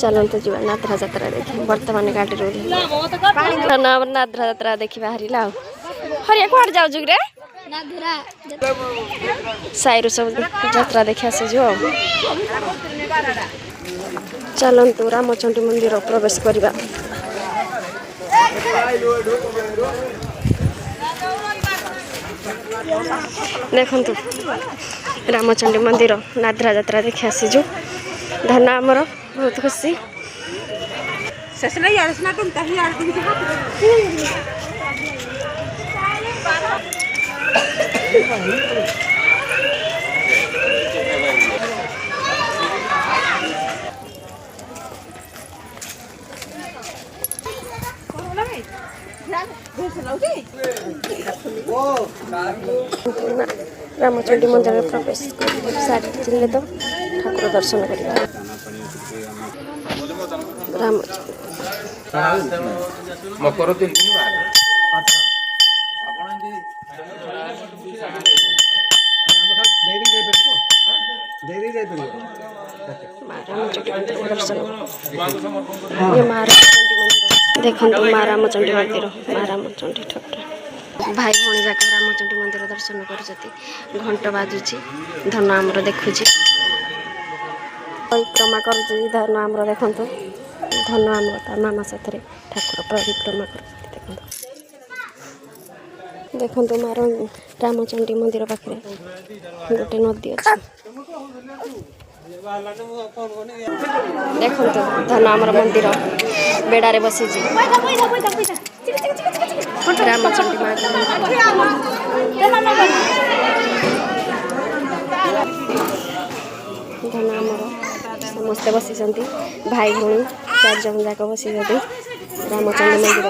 चलते जी नादरा जात्रा देखी बर्तमान गाड़ी नाम नादरा जात्रा देखी बाहर हरिया कौन जाऊ रे साइरु सब जात्रा देखी आसी चलतु रामचंडी मंदिर प्रवेश करवा देखु रामचंडी मंदिर नादरा जात्रा देखी आसीजु धन आमर बहुत खुशी रामचंडी मंदिर प्रवेश सारे तो ठाकुर दर्शन कर देखो माँ रामचंडी मंदिर माँ रामचंडी ठाकुर भाई भौणी जाक रामचंडी मंदिर दर्शन कर घंट बाजुची धन आमर देखुची परिक्रमा कर धन आमर देखु धन आमर ता मामा साथ ठाकुर परिक्रमा कर देखु मार रामचंडी मंदिर पाखे गोटे नदी अच्छी देखु धन आमर मंदिर बेड़ारे बसी रामचंडी धन आमर समस्ते बसी भाई भौणी 4 जन जाक बसी रामचंडी मंदिर।